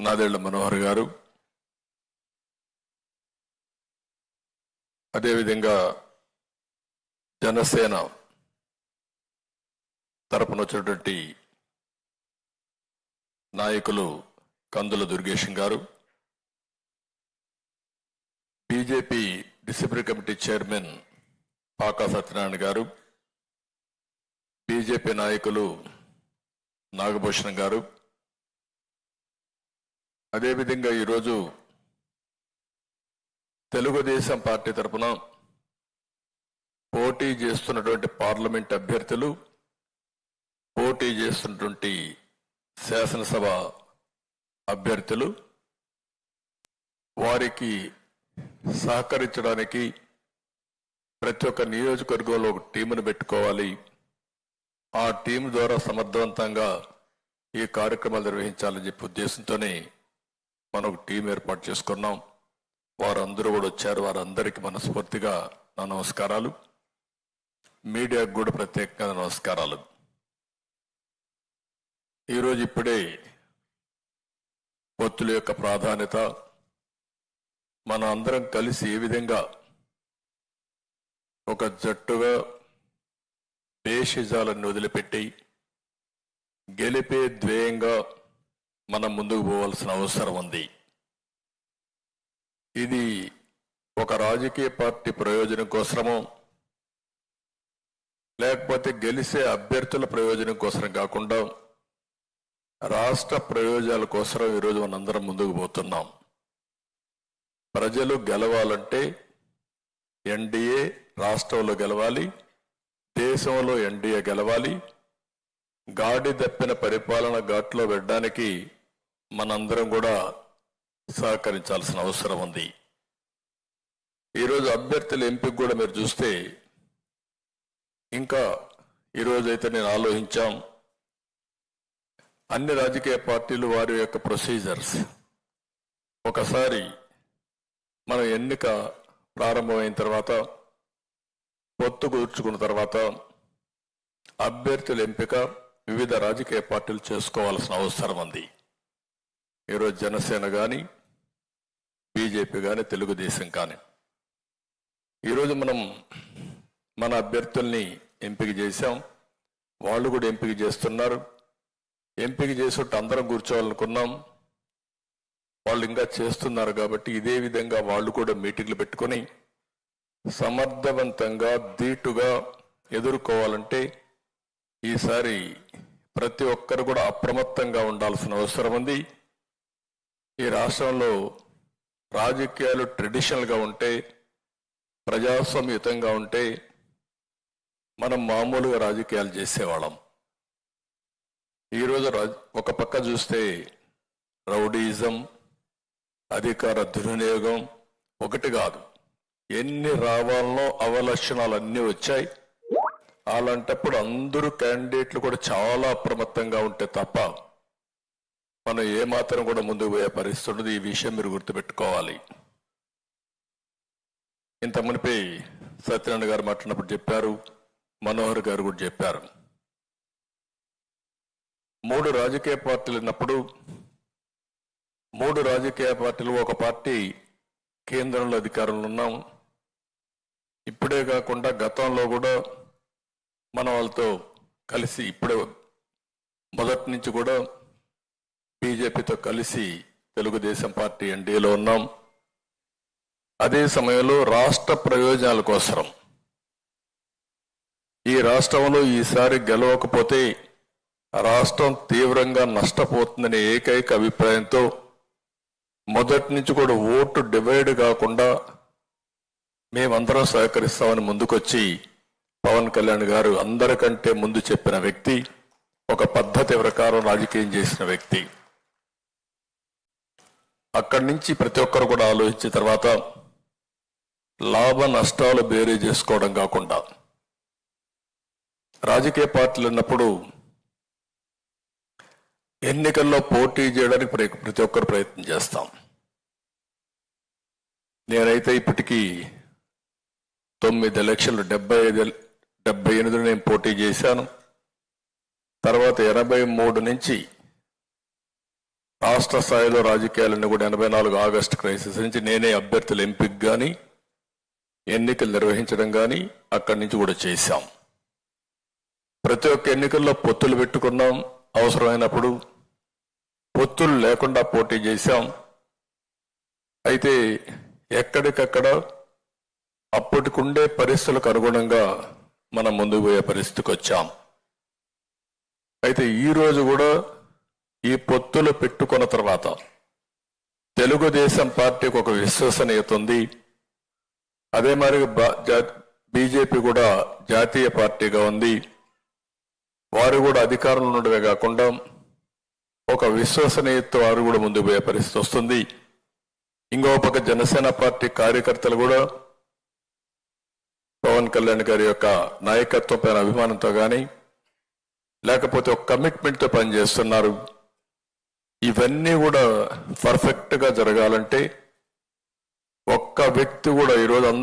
నాదెళ్ల మనోహర్ గారు, అదేవిధంగా జనసేన తరపున వచ్చినటువంటి నాయకులు కందుల దుర్గేశం గారు, BJP disciplinary committee chairman pak Satyanarayana గారు, బీజేపీ నాయకులు నాగభూషణం గారు, అదేవిధంగా ఈరోజు తెలుగుదేశం పార్టీ తరఫున పోటీ చేస్తున్నటువంటి పార్లమెంట్ అభ్యర్థులు, పోటీ చేస్తున్నటువంటి శాసనసభ అభ్యర్థులు వారికి సహకరించడానికి ప్రతి ఒక్క నియోజకవర్గంలో ఒక టీమును పెట్టుకోవాలి. ఆ టీం ద్వారా సమర్థవంతంగా ఈ కార్యక్రమాలు నిర్వహించాలని చెప్పి ఉద్దేశంతోనే మనం ఒక టీం ఏర్పాటు చేసుకున్నాం. వారందరూ కూడా వచ్చారు. వారందరికీ మనస్ఫూర్తిగా నా నమస్కారాలు. మీడియాకు కూడా ప్రత్యేకంగా నమస్కారాలు. ఈరోజు ఇప్పుడే పొత్తుల యొక్క ప్రాధాన్యత, మన అందరం కలిసి ఏ విధంగా ఒక జట్టుగా భేషజాలను వదిలిపెట్టి గెలిపే ధ్యేయంగా మనం ముందుకు పోవాల్సిన అవసరం ఉంది. ఇది ఒక రాజకీయ పార్టీ ప్రయోజనం కోసమో లేకపోతే గెలిచే అభ్యర్థుల ప్రయోజనం కోసం కాకుండా రాష్ట్ర ప్రయోజనాల కోసం ఈరోజు మనందరం ముందుకు పోతున్నాం. ప్రజలు గెలవాలంటే ఎన్డీఏ రాష్ట్రంలో గెలవాలి, దేశంలో ఎన్డీఏ గెలవాలి. గాడి తప్పిన పరిపాలన ఘాట్లో పెట్టడానికి మనందరం కూడా సహకరించాల్సిన అవసరం ఉంది. ఈరోజు అభ్యర్థుల ఎంపిక కూడా మీరు చూస్తే ఇంకా ఈరోజైతే నేను ఆలోచించాం, అన్ని రాజకీయ పార్టీలు వారి యొక్క ప్రొసీజర్స్ ఒకసారి మన ఎన్నిక ప్రారంభమైన తర్వాత, పొత్తు కూర్చుకున్న తర్వాత అభ్యర్థుల ఎంపిక వివిధ రాజకీయ పార్టీలు చేసుకోవాల్సిన అవసరం ఉంది. ఈరోజు జనసేన కానీ, బీజేపీ కానీ, తెలుగుదేశం కానీ ఈరోజు మనం మన అభ్యర్థుల్ని ఎంపిక చేశాం. వాళ్ళు కూడా ఎంపిక చేస్తున్నారు. ఎంపిక చేసేట్టు అందరం కూర్చోవాలనుకున్నాం. వాళ్ళు ఇంకా చేస్తున్నారు కాబట్టి ఇదే విధంగా వాళ్ళు కూడా మీటింగ్లు పెట్టుకొని సమర్థవంతంగా ధీటుగా ఎదుర్కోవాలంటే ఈసారి ప్రతి ఒక్కరు కూడా అప్రమత్తంగా ఉండాల్సిన అవసరం ఉంది. ఈ రాష్ట్రంలో రాజకీయాలు ట్రెడిషనల్గా ఉంటే, ప్రజాస్వామ్యయుతంగా ఉంటే మనం మామూలుగా రాజకీయాలు చేసేవాళ్ళం. ఈరోజు ఒక పక్క చూస్తే రౌడీయిజం, అధికార దుర్వినియోగం ఒకటి కాదు, ఎన్ని రావాలనో అవలక్షణాలు అన్నీ వచ్చాయి. అలాంటప్పుడు అందరూ క్యాండిడేట్లు కూడా చాలా అప్రమత్తంగా ఉంటే తప్ప మనం ఏమాత్రం కూడా ముందుకు పోయే పరిస్థితి ఉండదు. ఈ విషయం మీరు గుర్తుపెట్టుకోవాలి. ఇంత మునిపై సత్యనారాయణ గారు మాట్లాడినప్పుడు చెప్పారు, మనోహర్ గారు కూడా చెప్పారు. 3 రాజకీయ పార్టీలు ఉన్నప్పుడు 3 రాజకీయ పార్టీలు, ఒక పార్టీ కేంద్రంలో అధికారంలో ఉన్నాం. ఇప్పుడే కాకుండా గతంలో కూడా మన వాళ్ళతో కలిసి ఇప్పుడే మొదటి నుంచి కూడా బీజేపీతో కలిసి తెలుగుదేశం పార్టీ ఎన్డీఏలో ఉన్నాం. అదే సమయంలో రాష్ట్ర ప్రయోజనాల కోసం ఈ రాష్ట్రంలో ఈసారి గెలవకపోతే రాష్ట్రం తీవ్రంగా నష్టపోతుందనే ఏకైక అభిప్రాయంతో మొదటి నుంచి కూడా ఓటు డివైడ్ కాకుండా మేమందరం సహకరిస్తామని ముందుకొచ్చి పవన్ కళ్యాణ్ గారు అందరికంటే ముందు చెప్పిన వ్యక్తి, ఒక పద్ధతి ప్రకారం రాజకీయం చేసిన వ్యక్తి. అక్కడి నుంచి ప్రతి ఒక్కరు కూడా ఆలోచించిన తర్వాత లాభ నష్టాలు బేరీ చేసుకోవడం కాకుండా రాజకీయ పార్టీలు ఉన్నప్పుడు ఎన్నికల్లో పోటీ చేయడానికి ప్రతి ఒక్కరు ప్రయత్నం చేస్తాం. నేనైతే ఇప్పటికీ 9 ఎలక్షన్లు 78 నేను పోటీ చేశాను. తర్వాత 83 నుంచి రాష్ట్ర స్థాయిలో రాజకీయాలన్నీ కూడా 84 ఆగస్టు క్రైసిస్ నుంచి నేనే అభ్యర్థుల ఎంపిక కానీ ఎన్నికలు నిర్వహించడం కానీ అక్కడి నుంచి కూడా చేశాం. ప్రతి ఒక్క ఎన్నికల్లో పొత్తులు పెట్టుకున్నాం, అవసరమైనప్పుడు పొత్తులు లేకుండా పోటీ చేశాం. అయితే ఎక్కడికక్కడ అప్పటికుండే పరిస్థితులకు అనుగుణంగా మనం ముందుకు పోయే పరిస్థితికి వచ్చాం. అయితే ఈరోజు కూడా ఈ పొత్తులు పెట్టుకున్న తర్వాత తెలుగుదేశం పార్టీకి ఒక విశ్వసనీయత ఉంది. అదే మరి బీజేపీ కూడా జాతీయ పార్టీగా ఉంది. వారు కూడా అధికారంలో ఉండడమే కాకుండా ఒక విశ్వసనీయతతో వారు కూడా ముందుకు పోయే పరిస్థితి వస్తుంది. ఇంకో పక్క జనసేన పార్టీ కార్యకర్తలు కూడా పవన్ కళ్యాణ్ గారి యొక్క నాయకత్వం పైన అభిమానంతో కానీ లేకపోతే ఒక కమిట్మెంట్తో పనిచేస్తున్నారు. ఇవన్నీ కూడా పర్ఫెక్ట్గా జరగాలంటే ఒక్క వ్యక్తి కూడా ఈరోజు అందరూ